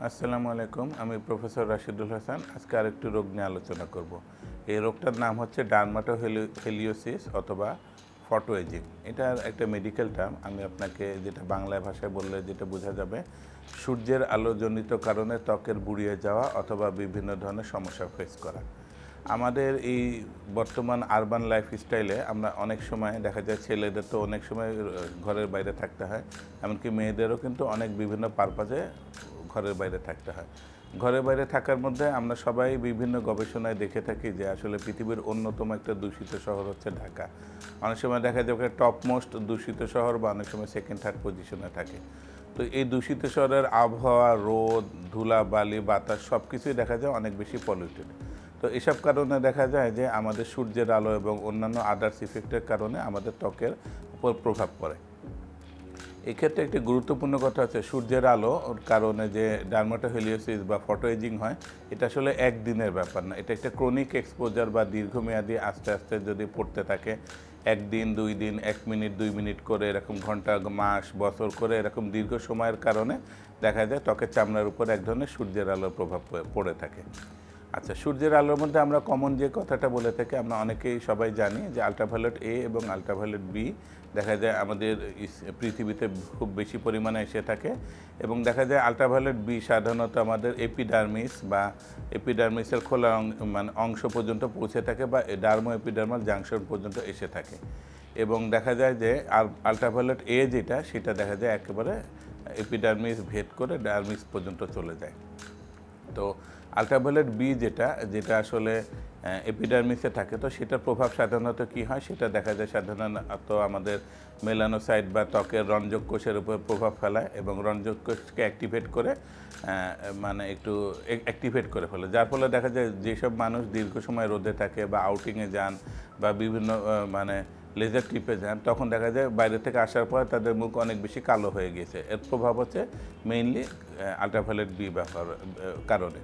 আসসালামু আলাইকুম। আমি প্রফেসর রাশিদুল হাসান। আজকে আরেকটি রোগ নিয়ে আলোচনা করব। এই রোগটার নাম হচ্ছে ডার্মাটোহেলিওসিস অথবা ফটো এজিং। এটার একটা মেডিকেল টার্ম। আমি আপনাকে যেটা বাংলা ভাষায় বললে যেটা বোঝা যাবে, সূর্যের আলোজনিত কারণে ত্বকের বুড়িয়ে যাওয়া অথবা বিভিন্ন ধরনের সমস্যা ফেস করা। আমাদের এই বর্তমান আরবান লাইফস্টাইলে আমরা অনেক সময় দেখা যায় ছেলেদের তো অনেক সময় ঘরের বাইরে থাকতে হয়, এমনকি মেয়েদেরও কিন্তু অনেক বিভিন্ন পারপাজে ঘরের বাইরে থাকতে হয়। ঘরের বাইরে থাকার মধ্যে আমরা সবাই বিভিন্ন গবেষণায় দেখে থাকি যে আসলে পৃথিবীর অন্যতম একটা দূষিত শহর হচ্ছে ঢাকা। অনেক সময় দেখা যায় ওখানে টপ মোস্ট দূষিত শহর বা অনেক সময় সেকেন্ড থার্ড পজিশনে থাকে। তো এই দূষিত শহরের আবহাওয়া, রোদ, ধুলা, বালি, বাতাস সব কিছুই দেখা যায় অনেক বেশি পলিউটেড। তো এসব কারণে দেখা যায় যে আমাদের সূর্যের আলো এবং অন্যান্য আদার্স ইফেক্টের কারণে আমাদের ত্বকের উপর প্রভাব পড়ে। এক্ষেত্রে একটি গুরুত্বপূর্ণ কথা হচ্ছে সূর্যের আলোর কারণে যে ডার্মাটোহেলিওসিস বা ফটো এজিং হয়, এটা আসলে একদিনের ব্যাপার না। এটা একটা ক্রনিক এক্সপোজার বা দীর্ঘমেয়াদী আস্তে আস্তে যদি পড়তে থাকে, একদিন, 2 দিন, 1 মিনিট, 2 মিনিট করে এরকম ঘন্টা, মাস, বছর করে এরকম দীর্ঘ সময়ের কারণে দেখা যায় ত্বকের চামড়ার উপর এক ধরনের সূর্যের আলোর প্রভাব পড়ে থাকে। আচ্ছা, সূর্যের আলোর মধ্যে আমরা কমন যে কথাটা বলে থাকি, আমরা অনেকেই সবাই জানি যে আল্ট্রাভায়োলেট এ এবং আল্ট্রাভায়োলেট বি দেখা যায় আমাদের পৃথিবীতে খুব বেশি পরিমাণে এসে থাকে। এবং দেখা যায় আল্ট্রাভায়োলেট বি সাধারণত আমাদের এপিডার্মিস বা এপিডার্মিসের খোলা মানে অংশ পর্যন্ত পৌঁছে থাকে বা ডার্মো এপিডার্মাল জাংশন পর্যন্ত এসে থাকে। এবং দেখা যায় যে আল্ট্রাভায়োলেট এ যেটা, সেটা দেখা যায় একেবারে এপিডার্মিস ভেদ করে ডার্মিস পর্যন্ত চলে যায়। তো আল্ট্রাভায়োলেট বি যেটা যেটা আসলে এপিডার্মিসে থাকে, তো সেটার প্রভাব সাধারণত কী হয়, সেটা দেখা যায় সাধারণত আমাদের মেলানোসাইট বা ত্বকের রঞ্জক কোষের উপর প্রভাব ফেলায় এবং রঞ্জক কোষকে অ্যাক্টিভেট করে মানে একটু অ্যাক্টিভেট করে ফেলে, যার ফলে দেখা যায় যেসব মানুষ দীর্ঘ সময় রোদে থাকে বা আউটিংয়ে যান বা বিভিন্ন মানে লেজার ট্রিপে যান, তখন দেখা যায় বাইরে থেকে আসার পর তাদের মুখ অনেক বেশি কালো হয়ে গেছে। এর প্রভাব হচ্ছে মেইনলি আল্ট্রাভায়োলেট বি কারণে।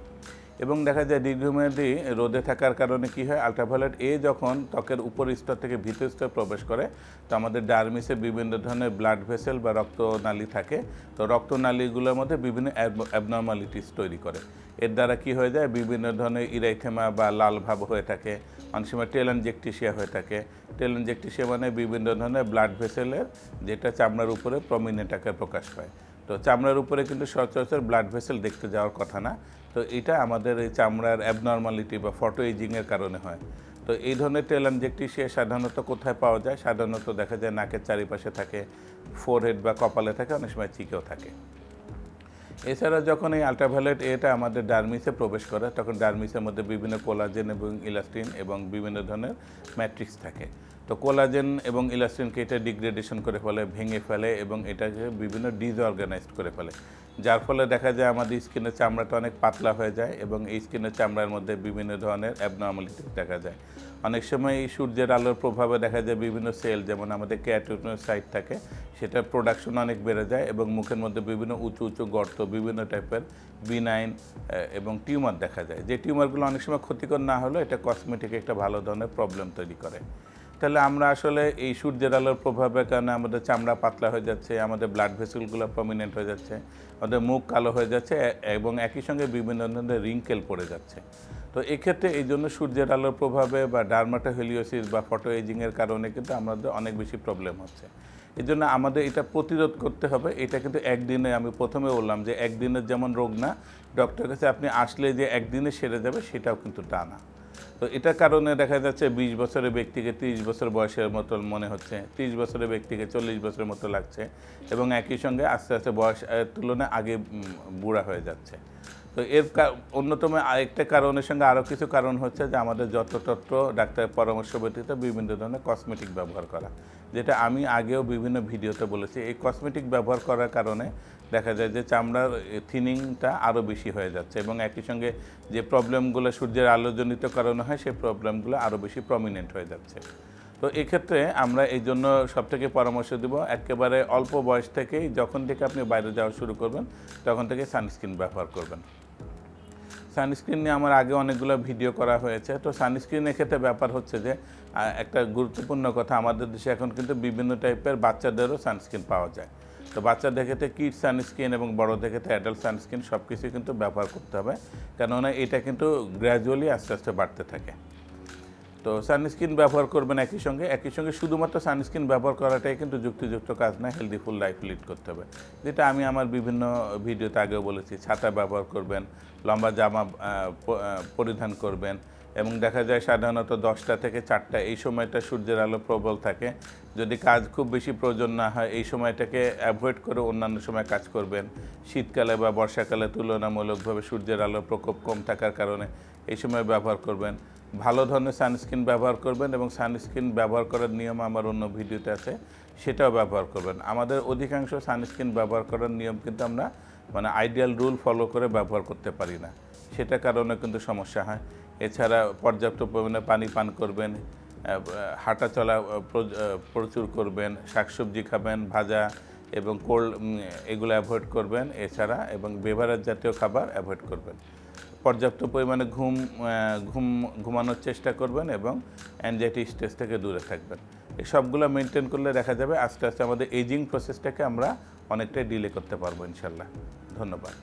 এবং দেখা যায় দীর্ঘমেয়াদী রোদে থাকার কারণে কি হয়, আল্ট্রাভায়োলেট এ যখন ত্বকের উপর স্তর থেকে ভিতর স্তরে প্রবেশ করে, তো আমাদের ডার্মিসে বিভিন্ন ধরনের ব্লাড ভেসেল বা রক্তনালী থাকে। তো রক্তনালীগুলোর মধ্যে বিভিন্ন অ্যাবনর্মালিটিস তৈরি করে। এর দ্বারা কি হয়ে যায়, বিভিন্ন ধরনের ইরাইথেমা বা লাল ভাব হয়ে থাকে, অনেক সময় টেলেনজেকটিসিয়া হয়ে থাকে। টেলেনজেকটিসিয়া মানে বিভিন্ন ধরনের ব্লাড ভেসেলের যেটা চামড়ার উপরে প্রমিনেন্ট আকারে প্রকাশ পায়। তো চামড়ার উপরে কিন্তু সচরাচর ব্লাড ভেসেল দেখতে যাওয়ার কথা না। তো এটা আমাদের এই চামড়ার অ্যাবনর্মালিটি বা ফটো এজিংয়ের কারণে হয়। তো এই ধরনের টেলেনজেকটিসিয়া সাধারণত কোথায় পাওয়া যায়, সাধারণত দেখা যায় নাকের চারিপাশে থাকে, ফোরহেড বা কপালে থাকে, অনেক সময় চিকেও থাকে। এছাড়া যখন এই আল্ট্রাভায়োলেট এটা আমাদের ডার্মিসে প্রবেশ করে, তখন ডার্মিসের মধ্যে বিভিন্ন কোলাজেন এবং ইলাস্টিন এবং বিভিন্ন ধরনের ম্যাট্রিক্স থাকে। তো কোলাজেন এবং ইলাস্টিনকে এটা ডিগ্রেডেশন করে ফেলে, ভেঙে ফেলে এবং এটাকে বিভিন্ন ডিসঅর্গানাইজড করে ফেলে, যার ফলে দেখা যায় আমাদের স্কিনের চামড়াটা অনেক পাতলা হয়ে যায় এবং এই স্কিনের চামড়ার মধ্যে বিভিন্ন ধরনের অ্যাবনর্মালিটি দেখা যায়। অনেক সময় এই সূর্যের আলোর প্রভাবে দেখা যায় বিভিন্ন সেল, যেমন আমাদের কেরাটিনোসাইট থাকে, সেটার প্রোডাকশন অনেক বেড়ে যায় এবং মুখের মধ্যে বিভিন্ন উঁচু উঁচু গর্ত, বিভিন্ন টাইপের বিনাইন এবং টিউমার দেখা যায়, যে টিউমারগুলো অনেক সময় ক্ষতিকর না হলেও এটা কসমেটিক একটা ভালো ধরনের প্রবলেম তৈরি করে। তাহলে আমরা আসলে এই সূর্যের আলোর প্রভাবের কারণে আমাদের চামড়া পাতলা হয়ে যাচ্ছে, আমাদের ব্লাড ভেসেলগুলো প্রমিনেন্ট হয়ে যাচ্ছে, আমাদের মুখ কালো হয়ে যাচ্ছে এবং একই সঙ্গে বিভিন্ন ধরনের রিঙ্কেল পড়ে যাচ্ছে। তো এক্ষেত্রে এই জন্য সূর্যের আলোর প্রভাবে বা ডার্মাটোহেলিওসিস বা ফটো এজিংয়ের কারণে কিন্তু আমাদের অনেক বেশি প্রবলেম হচ্ছে। এই জন্য আমাদের এটা প্রতিরোধ করতে হবে। এটা কিন্তু একদিনে, আমি প্রথমে বললাম যে একদিনের যেমন রোগ না, ডক্টরের কাছে আপনি আসলে যে একদিনে সেরে যাবে সেটাও কিন্তু তা না। তো এটার কারণে দেখা যাচ্ছে 20 বছরের ব্যক্তিকে 30 বছর বয়সের মতো মনে হচ্ছে, 30 বছরের ব্যক্তিকে 40 বছরের মতো লাগছে এবং একই সঙ্গে আস্তে আস্তে বয়সের তুলনায় আগে বুড়া হয়ে যাচ্ছে। তো এর অন্যতম আরেকটা কারণের সঙ্গে আরও কিছু কারণ হচ্ছে যে আমাদের যত্রতত্র ডাক্তারের পরামর্শ ব্যতীত বিভিন্ন ধরনের কসমেটিক ব্যবহার করা, যেটা আমি আগেও বিভিন্ন ভিডিওতে বলেছি। এই কসমেটিক ব্যবহার করার কারণে দেখা যায় যে চামড়ার থিনিংটা আরও বেশি হয়ে যাচ্ছে এবং একই সঙ্গে যে প্রবলেমগুলো সূর্যের আলোজনিত কারণে হয়, সেই প্রবলেমগুলো আরও বেশি প্রমিনেন্ট হয়ে যাচ্ছে। তো এক্ষেত্রে আমরা এই জন্য সবথেকে পরামর্শ দেব, একেবারে অল্প বয়স থেকেই যখন থেকে আপনি বাইরে যাওয়া শুরু করবেন তখন থেকে সানস্ক্রিন ব্যবহার করবেন। সানস্ক্রিন নিয়ে আমার আগে অনেকগুলো ভিডিও করা হয়েছে। তো সানস্ক্রিনের ক্ষেত্রে ব্যাপার হচ্ছে যে একটা গুরুত্বপূর্ণ কথা, আমাদের দেশে এখন কিন্তু বিভিন্ন টাইপের বাচ্চাদেরও সানস্ক্রিন পাওয়া যায়। তো বাচ্চাদের ক্ষেত্রে কিড সানস্ক্রিন এবং বড়দের ক্ষেত্রে অ্যাডাল্ট সানস্ক্রিন সব কিছুই কিন্তু ব্যবহার করতে হবে, কেননা এটা কিন্তু গ্র্যাজুয়ালি আস্তে আস্তে বাড়তে থাকে। তো সানস্ক্রিন ব্যবহার করবেন একই সঙ্গে শুধুমাত্র সানস্ক্রিন ব্যবহার করাটাই কিন্তু যুক্তিযুক্ত কাজ না, হেলদিফুল লাইফ লিড করতে হবে, যেটা আমি আমার বিভিন্ন ভিডিওতে আগেও বলেছি। ছাতা ব্যবহার করবেন, লম্বা জামা পরিধান করবেন, এবং দেখা যায় সাধারণত 10টা থেকে 4টা এই সময়টা সূর্যের আলো প্রবল থাকে। যদি কাজ খুব বেশি প্রয়োজন না হয় এই সময়টাকে অ্যাভয়েড করে অন্যান্য সময় কাজ করবেন। শীতকালে বা বর্ষাকালে তুলনামূলকভাবে সূর্যের আলোর প্রকোপ কম থাকার কারণে এই সময় ব্যবহার করবেন। ভালো ধরনের সানস্ক্রিন ব্যবহার করবেন, এবং সানস্ক্রিন ব্যবহার করার নিয়ম আমার অন্য ভিডিওতে আছে, সেটাও ব্যবহার করবেন। আমাদের অধিকাংশ সানস্ক্রিন ব্যবহার করার নিয়ম কিন্তু আমরা আইডিয়াল রুল ফলো করে ব্যবহার করতে পারি না, সেটার কারণে কিন্তু সমস্যা হয়। এছাড়া পর্যাপ্ত পরিমাণে পানি পান করবেন, হাঁটা চলা প্রচুর করবেন, শাকসবজি খাবেন, ভাজা এবং কোল্ড এগুলো অ্যাভয়েড করবেন। এছাড়া এবং বেভারেজ জাতীয় খাবার অ্যাভয়েড করবেন। পর্যাপ্ত পরিমাণে ঘুমানোর চেষ্টা করবেন এবং অ্যাংজাইটি স্ট্রেস থেকে দূরে থাকবেন। এই সবগুলো মেনটেন করলে দেখা যাবে আস্তে আস্তে আমাদের এজিং প্রসেসটাকে আমরা অনেকটাই ডিলে করতে পারবো ইনশাল্লাহ। ধন্যবাদ।